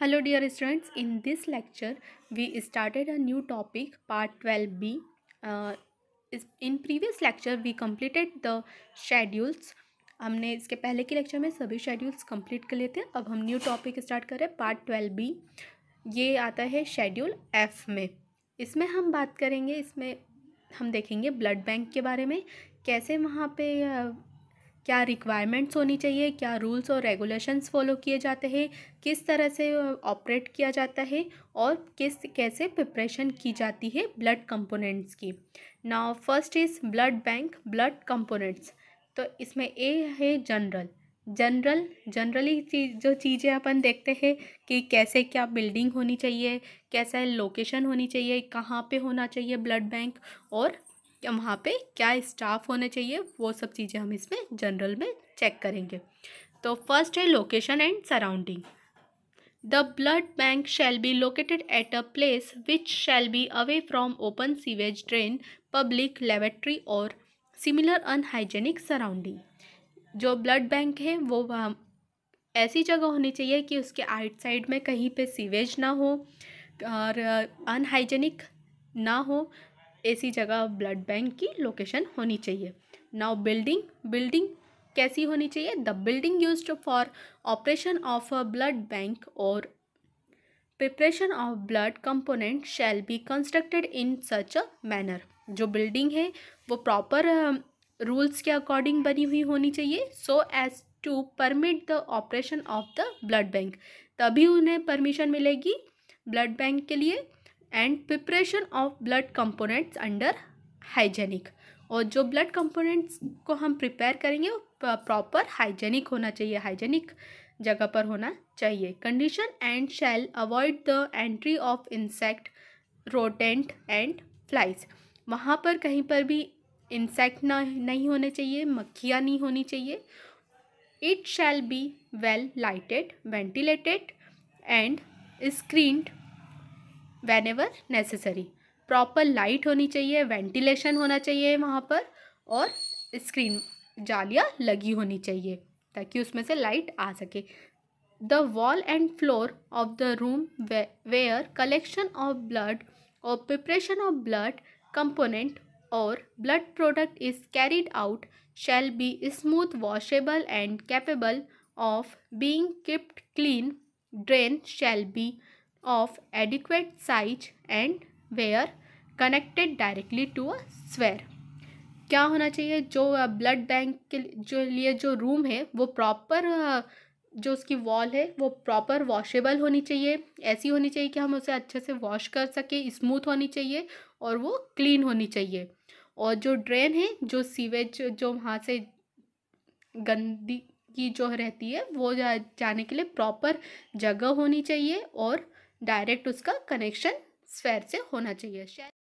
Hello dear students, in this lecture we started a new topic part 12b. In previous lecture we completed the schedules. हमने इसके पहले के lecture में सभी schedules complete कर लिए थे. अब हम न्यू टॉपिक स्टार्ट कर रहे हैं पार्ट 12b. ये आता है शेड्यूल एफ में. इसमें हम बात करेंगे, इसमें हम देखेंगे ब्लड बैंक के बारे में, कैसे वहाँ पे क्या रिक्वायरमेंट्स होनी चाहिए, क्या रूल्स और रेगुलेशंस फॉलो किए जाते हैं, किस तरह से ऑपरेट किया जाता है और कैसे प्रिपरेशन की जाती है ब्लड कंपोनेंट्स की. Now first is blood bank blood components. तो इसमें ए है जनरली जो चीज़ें अपन देखते हैं कि कैसे क्या बिल्डिंग होनी चाहिए, कैसा लोकेशन होनी चाहिए, कहाँ पे होना चाहिए ब्लड बैंक, और वहाँ पे क्या स्टाफ होने चाहिए, वो सब चीज़ें हम इसमें जनरल में चेक करेंगे. तो फर्स्ट है location and surrounding. The blood bank shall be located at a place which shall be away from open sewage drain, public laboratory और सिमिलर अनहाइजेनिक सराउंडिंग. जो ब्लड बैंक है वो ऐसी जगह होनी चाहिए कि उसके आउट साइड में कहीं पे सीवेज ना हो और अनहाइजेनिक ना हो. ऐसी जगह ब्लड बैंक की लोकेशन होनी चाहिए. नाउ बिल्डिंग कैसी होनी चाहिए? The building used for operation of a blood bank और preparation of blood component shall be constructed in such a manner. जो बिल्डिंग है वो प्रॉपर रूल्स के अकॉर्डिंग बनी हुई होनी चाहिए, so as to permit the operation of the blood bank. तभी उन्हें परमिशन मिलेगी ब्लड बैंक के लिए. And preparation of blood components under hygienic. और जो ब्लड कंपोनेंट्स को हम प्रिपेयर करेंगे वो प्रॉपर हाइजेनिक होना चाहिए, हाइजेनिक जगह पर होना चाहिए. Condition and shall avoid the entry of insect, rodent and flies. वहाँ पर कहीं पर भी इंसेक्ट नहीं होने चाहिए, मक्खियाँ नहीं होनी चाहिए. It shall be well lighted, ventilated and screened whenever necessary. Proper light होनी चाहिए, वेंटिलेशन होना चाहिए वहाँ पर, और स्क्रीन जालियाँ लगी होनी चाहिए ताकि उसमें से लाइट आ सके. The wall and floor of the room wear collection of blood और प्रिपरेशन ऑफ ब्लड कंपोनेंट और blood product is carried out shall be smooth, washable and capable of being kept clean. Drain shall be of adequate size and were connected directly to a sphere. क्या होना चाहिए? जो blood bank के जो लिए जो room है वो प्रॉपर, जो उसकी वॉल है वो प्रॉपर वॉशेबल होनी चाहिए. ऐसी होनी चाहिए कि हम उसे अच्छे से वॉश कर सके, स्मूथ होनी चाहिए और वो क्लीन होनी चाहिए. और जो ड्रेन है, जो सीवेज जो वहाँ से गंदी की जो रहती है वो जाने के लिए प्रॉपर जगह होनी चाहिए और डायरेक्ट उसका कनेक्शन स्फेयर से होना चाहिए.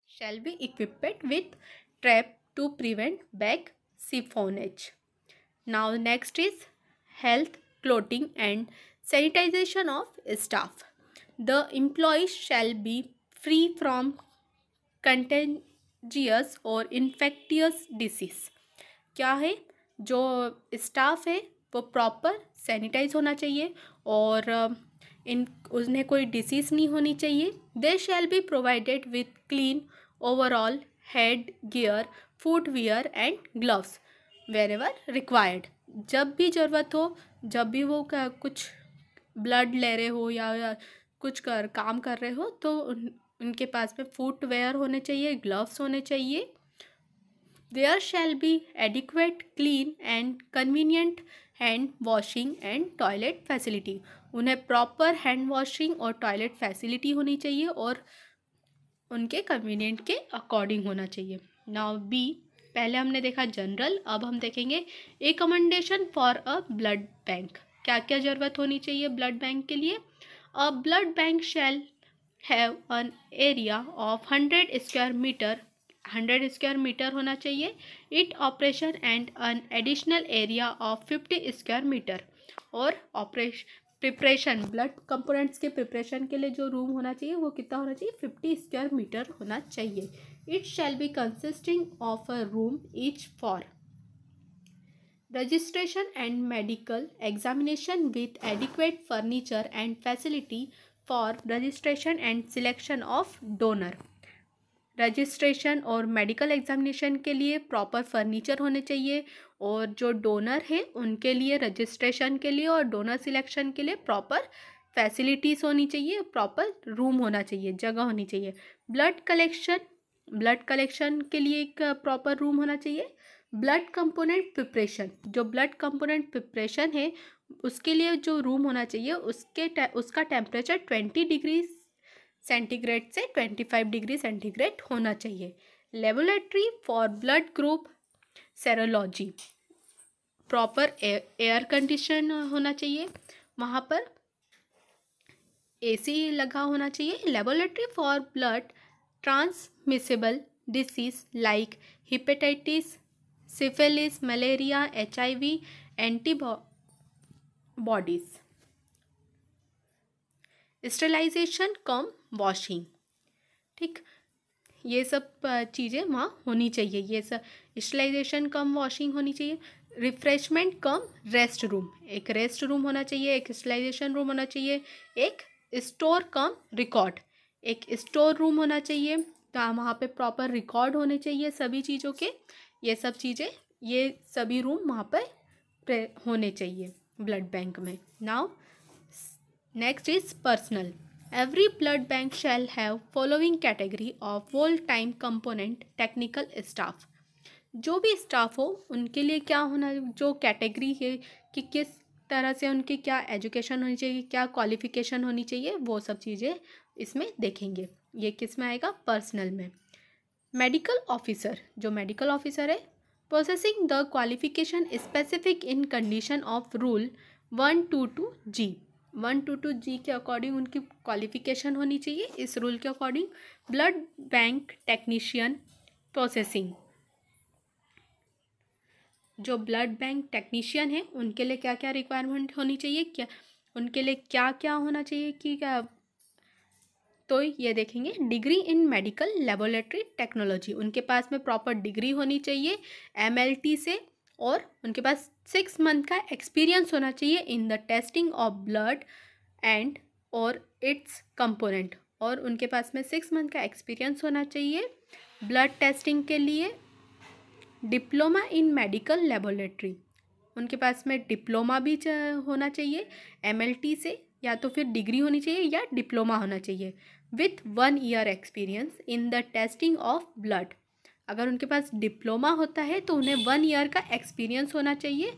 Shall be equipped with trap to prevent back siphonage. Now next is health, clothing and sanitization of staff. The employees shall be free from contagious और इन्फेक्टियस डिसीज. क्या है? जो स्टाफ है वो प्रॉपर सैनिटाइज होना चाहिए और उन्हें कोई डिसीज़ नहीं होनी चाहिए. They shall be provided with clean overall head gear, footwear and gloves wherever required. जब भी ज़रूरत हो, जब भी वो कुछ ब्लड ले रहे हो या कुछ काम कर रहे हो तो उनके पास में फुटवेयर होने चाहिए, ग्लव्स होने चाहिए. There shall be adequate, clean and convenient hand washing and toilet facility. उन्हें प्रॉपर हैंड वॉशिंग और टॉयलेट फैसिलिटी होनी चाहिए और उनके कन्वीनियंट के अकॉर्डिंग होना चाहिए. नाउ बी, पहले हमने देखा जनरल, अब हम देखेंगे accommodation for a blood bank. क्या क्या ज़रूरत होनी चाहिए ब्लड बैंक के लिए? A blood bank shall have an area of 100 square metre, 100 square metre होना चाहिए. It operation and an additional area of 50 square metre. और प्रिपरेशन ब्लड कंपोनेंट्स के प्रिपरेशन के लिए जो रूम होना चाहिए वो कितना होना चाहिए? 50 स्क्वायर मीटर होना चाहिए. It shall be consisting of a room each for registration and medical examination with adequate furniture and facility for registration and selection of donor. Registration और मेडिकल एग्जामिनेशन के लिए प्रॉपर फर्नीचर होने चाहिए और जो donor है उनके लिए रजिस्ट्रेशन के लिए और डोनर सिलेक्शन के लिए प्रॉपर फैसिलिटीज़ होनी चाहिए, प्रॉपर रूम होना चाहिए, जगह होनी चाहिए। ब्लड कलेक्शन के लिए एक प्रॉपर रूम होना चाहिए। ब्लड कंपोनेंट प्रिपरेशन, जो ब्लड कंपोनेंट प्रिपरेशन है उसके लिए जो रूम होना चाहिए उसका टेम्परेचर 20 डिग्री सेंटीग्रेड से 25 डिग्री सेंटीग्रेड होना चाहिए। Laboratory for blood group serology, proper air condition होना चाहिए, वहाँ पर एसी लगा होना चाहिए। Laboratory for blood transmissible disease like hepatitis, syphilis, malaria, HIV, antibodies, sterilisation cum washing, ठीक, ये सब चीज़ें वहाँ होनी चाहिए। ये सब स्टेरिलाइजेशन कम वॉशिंग होनी चाहिए। रिफ्रेशमेंट कम रेस्ट रूम, एक रेस्ट रूम होना चाहिए, एक स्टेरिलाइजेशन रूम होना चाहिए, एक स्टोर कम रिकॉर्ड, एक स्टोर रूम होना चाहिए। तो वहाँ पे प्रॉपर रिकॉर्ड होने चाहिए सभी चीज़ों के, ये सब चीज़ें, ये सभी रूम वहाँ पर होने चाहिए ब्लड बैंक में। Now next is personal. Every blood bank shall have following category of full time component technical staff. जो भी स्टाफ हो उनके लिए क्या होना, जो कैटेगरी है कि किस तरह से उनकी क्या एजुकेशन होनी चाहिए, क्या क्वालिफिकेशन होनी चाहिए, वो सब चीज़ें इसमें देखेंगे। ये किस में आएगा, पर्सनल में। मेडिकल ऑफिसर, जो मेडिकल ऑफिसर है, processing the qualification specific in condition of rule 122G, 122G के अकॉर्डिंग उनकी क्वालिफिकेशन होनी चाहिए। इस रूल के according blood bank technician processing, जो ब्लड बैंक टेक्नीशियन है उनके लिए क्या क्या रिक्वायरमेंट होनी चाहिए, क्या उनके लिए क्या क्या होना चाहिए कि क्या, तो ये देखेंगे। Degree in medical laboratory technology, उनके पास में प्रॉपर डिग्री होनी चाहिए MLT से, और उनके पास 6 मंथ का एक्सपीरियंस होना चाहिए in the testing of blood and और इट्स कंपोनेंट, और उनके पास में 6 मंथ का एक्सपीरियंस होना चाहिए ब्लड टेस्टिंग के लिए। डिप्लोमा इन मेडिकल लेबोरेटरी, उनके पास में डिप्लोमा भी होना चाहिए MLT से, या तो फिर डिग्री होनी चाहिए या डिप्लोमा होना चाहिए with 1 year experience in the testing of blood. अगर उनके पास डिप्लोमा होता है तो उन्हें 1 ईयर का एक्सपीरियंस होना चाहिए,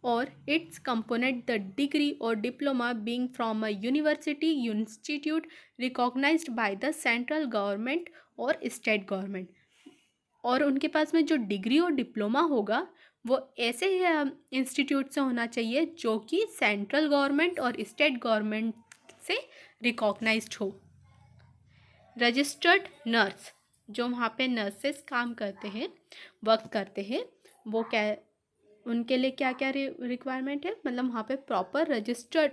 और इट्स कंपोनेंट द डिग्री और diploma being from a university institute recognised by the central government और स्टेट गवर्नमेंट। और उनके पास में जो डिग्री और डिप्लोमा होगा वो ऐसे इंस्टीट्यूट से होना चाहिए जो कि सेंट्रल गवर्नमेंट और स्टेट गवर्नमेंट से रिकॉग्नाइज्ड हो। रजिस्टर्ड नर्स, जो वहाँ पे नर्सेस काम करते हैं, वर्क करते हैं, वो क्या, उनके लिए क्या क्या रिक्वायरमेंट है, मतलब वहाँ पे प्रॉपर रजिस्टर्ड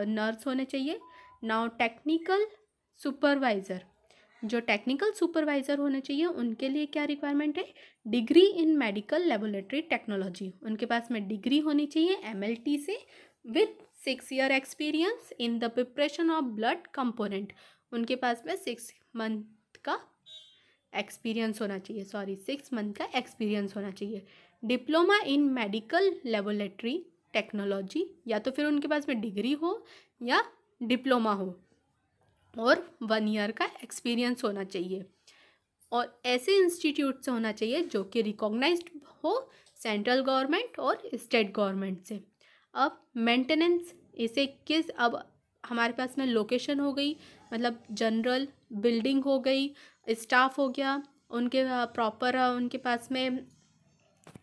नर्स होने चाहिए। नाउ टेक्निकल सुपरवाइज़र, जो टेक्निकल सुपरवाइज़र होने चाहिए उनके लिए क्या रिक्वायरमेंट है, degree in medical laboratory technology, उनके पास में डिग्री होनी चाहिए MLT से with 6 year experience in the preparation of blood component, उनके पास में 6 मंथ का एक्सपीरियंस होना चाहिए, 6 मंथ का एक्सपीरियंस होना चाहिए। Diploma in medical laboratory technology, या तो फिर उनके पास में डिग्री हो या डिप्लोमा हो, और 1 ईयर का एक्सपीरियंस होना चाहिए, और ऐसे इंस्टीट्यूट से होना चाहिए जो कि रिकॉग्नाइज्ड हो सेंट्रल गवर्नमेंट और स्टेट गवर्नमेंट से। अब मेंटेनेंस, इसे किस, अब हमारे पास में लोकेशन हो गई, मतलब जनरल बिल्डिंग हो गई, स्टाफ हो गया, उनके प्रॉपर उनके पास में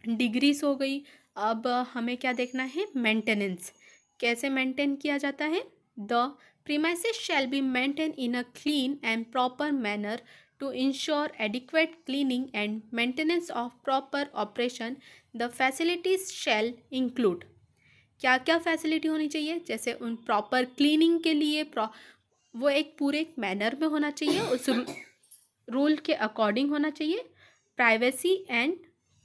डिग्रीज हो गई। अब हमें क्या देखना है, मेंटेनेंस, कैसे मेंटेन किया जाता है। The premises shall be maintained in a clean and proper manner to ensure adequate cleaning and maintenance of proper operation. The facilities shall include, क्या क्या फैसिलिटी होनी चाहिए, जैसे उन प्रॉपर क्लीनिंग के लिए वो एक पूरे मैनर में होना चाहिए, उस रूल के अकॉर्डिंग होना चाहिए। Privacy and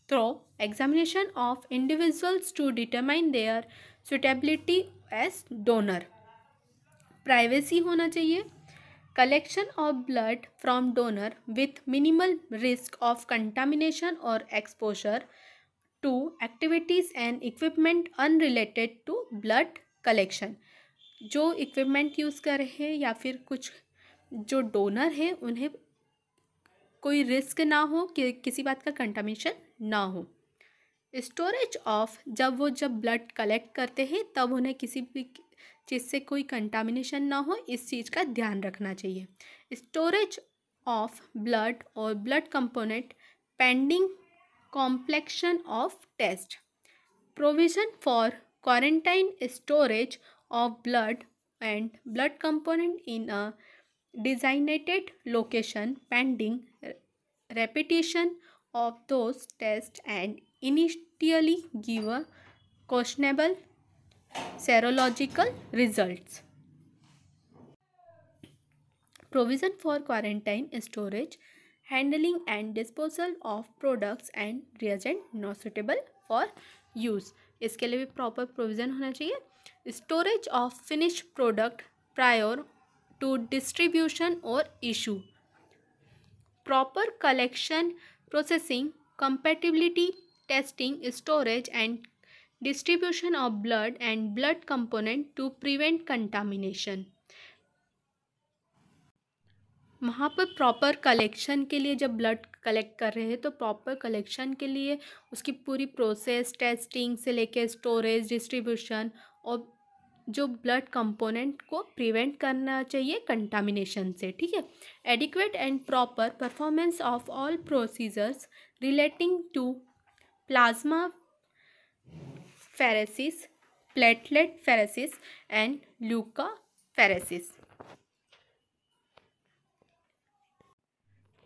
through examination of individuals to determine their suitability as donor. Privacy होना चाहिए. Collection of blood from donor with minimal risk of contamination or exposure to activities and equipment unrelated to blood collection. जो equipment use कर रहे हैं या फिर कुछ जो डोनर है उन्हें कोई रिस्क ना हो कि किसी बात का कंटामिनेशन ना हो. स्टोरेज ऑफ, जब ब्लड कलेक्ट करते हैं तब उन्हें किसी भी चीज़ से कोई कंटामिनेशन ना हो, इस चीज़ का ध्यान रखना चाहिए. स्टोरेज ऑफ ब्लड और blood component pending completion of test. Provision for quarantine storage of blood and blood component in a designated location pending repetition of those tests and initially give a questionable serological results. Provision for quarantine storage, handling and disposal of products and reagent not suitable for use. इसके लिए भी proper provision होना चाहिए. Storage of finish product prior to distribution or issue. Proper collection, processing, compatibility testing, storage and distribution of blood and blood component to prevent contamination. वहाँ पर proper collection के लिए जब ब्लड कलेक्ट कर रहे हैं तो प्रॉपर कलेक्शन के लिए उसकी पूरी प्रोसेस, टेस्टिंग से लेके स्टोरेज, डिस्ट्रीब्यूशन और जो ब्लड कंपोनेंट को प्रिवेंट करना चाहिए कंटामिनेशन से. ठीक है. Adequate and proper performance of all procedures relating to plasmapheresis, plateletpheresis and leukapheresis.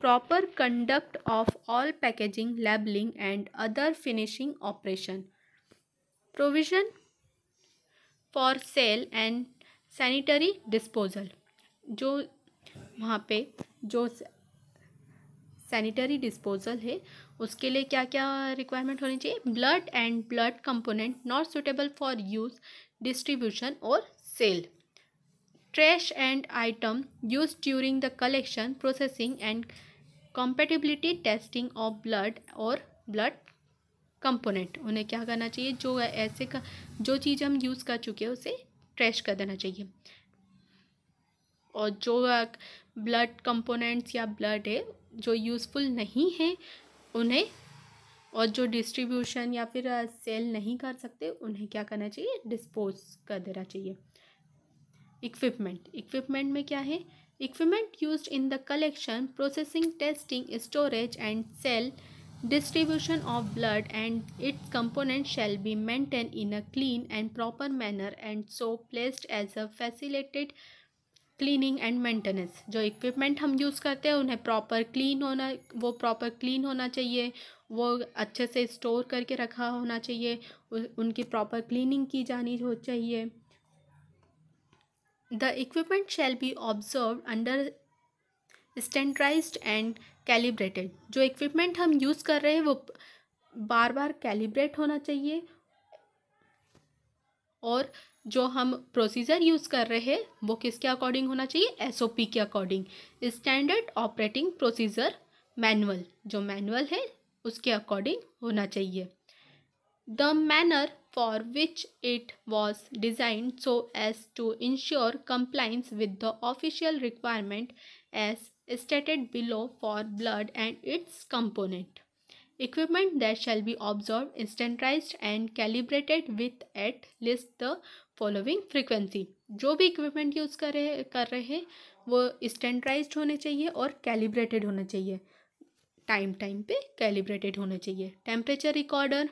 Proper conduct of all packaging, labelling and other finishing operation. Provision for sale and sanitary disposal. जो वहाँ पे जो sanitary disposal है उसके लिए क्या क्या requirement होनी चाहिए. Blood and blood component not suitable for use, distribution और sale. Trash and item use during the collection, processing and compatibility testing of blood और ब्लड कंपोनेंट. उन्हें क्या करना चाहिए, जो ऐसे का जो चीज़ हम यूज़ कर चुके हैं उसे ट्रैश कर देना चाहिए. और जो ब्लड कंपोनेंट्स या ब्लड है जो यूज़फुल नहीं है उन्हें, और जो डिस्ट्रीब्यूशन या फिर सेल नहीं कर सकते उन्हें क्या करना चाहिए, डिस्पोज कर देना चाहिए. इक्विपमेंट में क्या है. Equipment used in the collection, processing, testing, storage and sale distribution of blood and its components shall be maintained in a clean and proper manner and so placed as a facilitated cleaning and maintenance. जो equipment हम use करते हैं उन्हें proper clean होना चाहिए, वो अच्छे से स्टोर करके रखा होना चाहिए, उनकी प्रॉपर क्लीनिंग की जानी हो चाहिए. The equipment shall be observed under standardised and calibrated. जो इक्विपमेंट हम यूज़ कर रहे हैं वो बार बार कैलिब्रेट होना चाहिए, और जो हम प्रोसीजर यूज़ कर रहे हैं वो किसके अकॉर्डिंग होना चाहिए, SOP के according. Standard operating procedure manual, जो मैनुअल है उसके अकॉर्डिंग होना चाहिए. The manner for which it was designed so as to ensure compliance with the official requirement as stated below for blood and its component. Equipment that shall be observed, standardized and calibrated with at least the following frequency. जो भी equipment use कर रहे हैं वो standardised होने चाहिए और calibrated होना चाहिए, टाइम पे कैलिब्रेटेड होना चाहिए. Temperature recorder,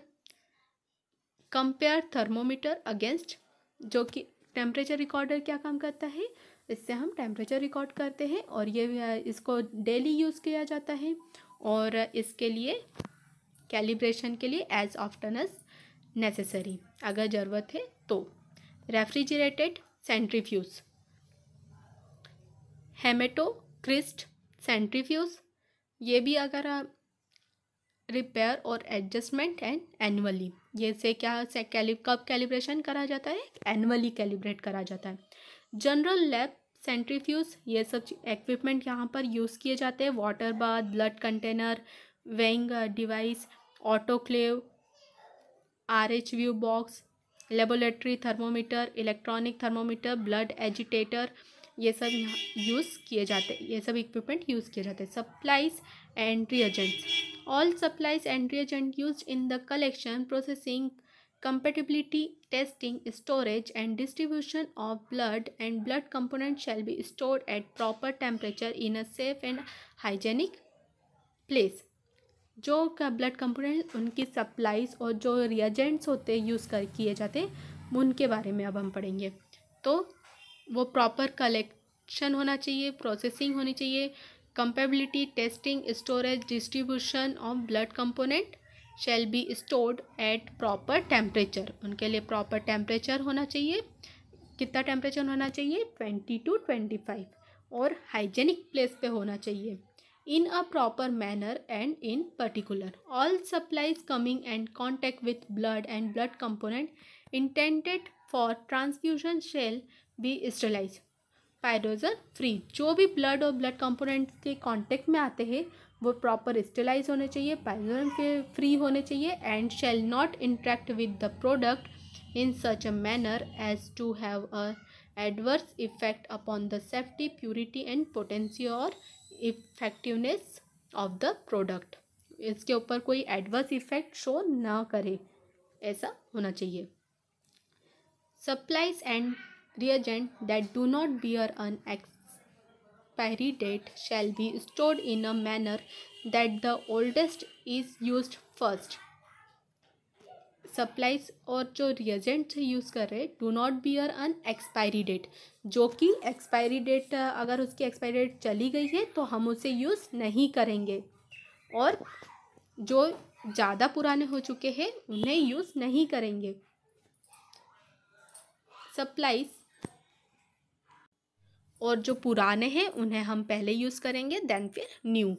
compare thermometer against. जो कि टेम्परेचर रिकॉर्डर क्या काम करता है, इससे हम टेम्परेचर रिकॉर्ड करते हैं और ये इसको डेली यूज़ किया जाता है, और इसके लिए कैलिब्रेशन के लिए एज ऑफ्टन एज नेसेसरी, अगर ज़रूरत है तो. रेफ्रिजरेटेड सेंट्रीफ्यूज, हेमेटोक्रिस्ट सेंट्रीफ्यूज, ये भी अगर रिपेयर और एडजस्टमेंट एंड एनुअली। ये से क्या से कब कैलिब्रेशन करा जाता है? एनुअली कैलिब्रेट करा जाता है। जनरल लैब सेंट्रीफ्यूज, ये सब इक्विपमेंट यहाँ पर यूज़ किए जाते हैं। Water bath, blood container, weighing device, autoclave, RH view box, laboratory thermometer, electronic thermometer, blood agitator, ये सब यहाँ यूज़ किए जाते हैं। ये सब इक्विपमेंट यूज़ किए जाते हैं। Supplies and reagents, all supplies and reagent used in the collection, processing, compatibility testing, storage and distribution of blood and blood components shall be stored at proper temperature in a safe and hygienic place। जो blood component, उनकी supplies और जो reagents होते हैं use कर किए जाते हैं, उनके बारे में अब हम पढ़ेंगे। तो वो प्रॉपर कलेक्शन होना चाहिए, प्रोसेसिंग होनी चाहिए, compatibility testing, storage, distribution of blood component shall be stored at proper temperature, उनके लिए प्रॉपर टेम्परेचर होना चाहिए। कितना टेम्परेचर होना चाहिए? 20 to 25, और हाइजेनिक प्लेस पे होना चाहिए। In a proper manner and in particular, all supplies coming and contact with blood and blood component intended for transfusion shall be sterilize, pyrogen free. जो भी ब्लड और ब्लड कंपोनेंट्स के contact में आते हैं वो प्रॉपर स्टेलाइज होने चाहिए, पायरोजन फ्री होने चाहिए, and shall not interact with the product in such a manner as to have a adverse effect upon the safety, purity and potency और इफेक्टिवनेस ऑफ द प्रोडक्ट। इसके ऊपर कोई adverse effect show ना करे, ऐसा होना चाहिए। Supplies and reagents that do not bear an expiry date shall be stored in a manner that the oldest is used first। Supplies और जो रिएजेंट यूज़ कर रहे हैं, do not bear an expiry date, जो कि expiry date, अगर उसकी expiry date चली गई है तो हम उसे यूज़ नहीं करेंगे, और जो ज़्यादा पुराने हो चुके हैं उन्हें यूज़ नहीं करेंगे। सप्लाइज, और जो पुराने हैं उन्हें हम पहले यूज़ करेंगे, देन फिर new.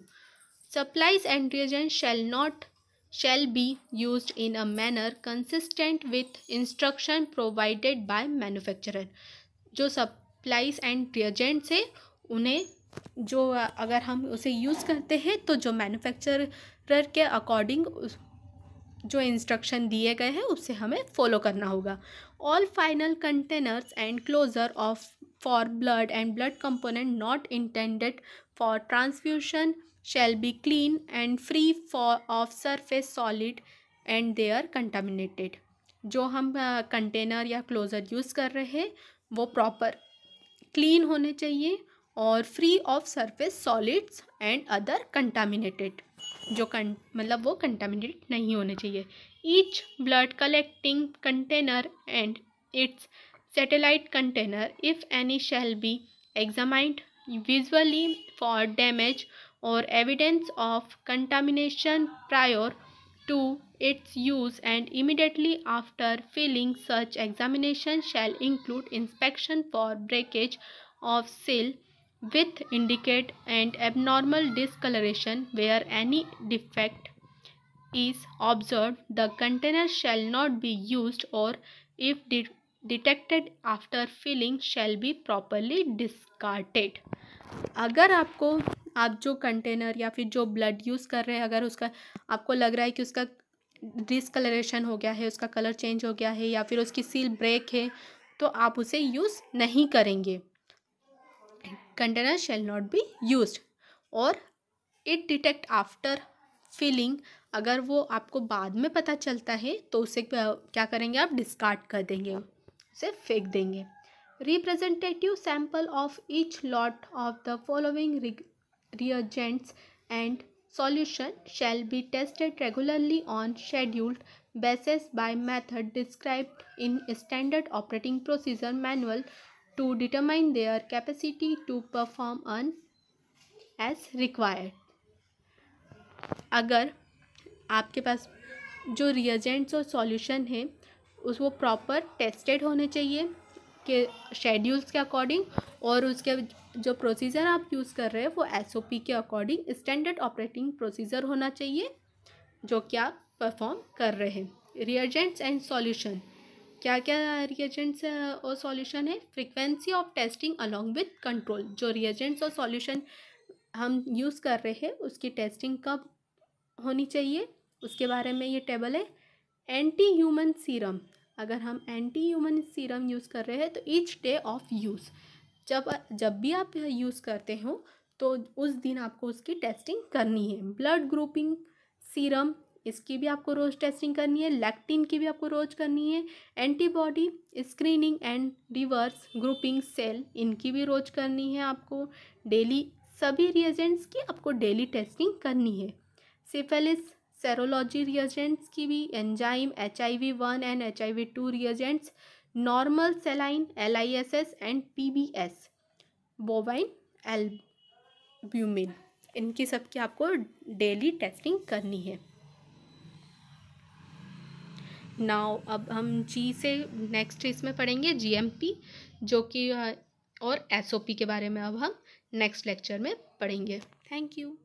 Supplies and reagent shall be used in a manner consistent with instruction provided by manufacturer। जो सप्लाइज एंड रिएजेंट्स है उन्हें, जो अगर हम उसे यूज़ करते हैं तो जो मैन्युफैक्चरर के अकॉर्डिंग जो इंस्ट्रक्शन दिए गए हैं उससे हमें फॉलो करना होगा। All final containers and closure of for blood and blood component not intended for transfusion shall be clean and free of surface solid and they are contaminated। जो हम कंटेनर या क्लोज़र यूज़ कर रहे हैं वो proper clean होने चाहिए और free of surface solids and other contaminated, जो मतलब वो कंटामिनेटेड नहीं होने चाहिए। Each blood collecting container and it's satellite container if any shall be examined visually for damage or evidence of contamination prior to its use, and immediately after filling such examination shall include inspection for breakage of seal with indicate and abnormal discoloration. Where any defect is observed, the container shall not be used, or if detected after filling shall be properly discarded। अगर आप जो container या फिर जो blood use कर रहे हैं, अगर उसका आपको लग रहा है कि उसका डिस्कलरेशन हो गया है, उसका कलर चेंज हो गया है, या फिर उसकी सील ब्रेक है, तो आप उसे यूज़ नहीं करेंगे। Container shall not be used, और इट डिटेक्ट आफ्टर फिलिंग, अगर वो आपको बाद में पता चलता है तो उसे क्या करेंगे आप? डिस्कार्ड कर देंगे, उसे फेंक देंगे। Representative sample of each lot of the following reagents and solution shall be tested regularly on scheduled basis by method described in standard operating procedure manual to determine their capacity to perform as required। अगर आपके पास जो reagents और solution है वो proper tested होने चाहिए के schedules के अकॉर्डिंग, और उसके जो प्रोसीजर आप यूज़ कर रहे हैं वो SOP के अकॉर्डिंग स्टैंडर्ड ऑपरेटिंग प्रोसीजर होना चाहिए, जो कि आप परफॉर्म कर रहे हैं। रिएजेंट्स एंड सॉल्यूशन, क्या क्या रिएजेंट्स और सॉल्यूशन है? Frequency of testing along with control, जो रिएजेंट्स और सॉल्यूशन हम यूज़ कर रहे हैं उसकी टेस्टिंग कब होनी चाहिए, उसके बारे में ये टेबल है। एंटी ह्यूमन सीरम, अगर हम एंटी ह्यूमन सीरम यूज़ कर रहे हैं तो ईच डे ऑफ यूज़, जब भी आप यूज़ करते हो तो उस दिन आपको उसकी टेस्टिंग करनी है। ब्लड ग्रुपिंग सीरम, इसकी भी आपको रोज़ टेस्टिंग करनी है। लैक्टिन की भी आपको रोज़ करनी है। Antibody screening and reverse grouping cell, इनकी भी रोज़ करनी है आपको डेली। सभी रिएजेंट्स की आपको डेली टेस्टिंग करनी है। सिफिलिस सेरोलॉजी रिएजेंट्स की भी, enzyme, HIV-1 and HIV-2 reagents, normal saline LISS and PBS, bovine albumin, इनकी सबकी आपको डेली टेस्टिंग करनी है। नाउ अब हम जी से नेक्स्ट इसमें पढ़ेंगे GMP, जो कि और SOP के बारे में अब हम नेक्स्ट लेक्चर में पढ़ेंगे। Thank you.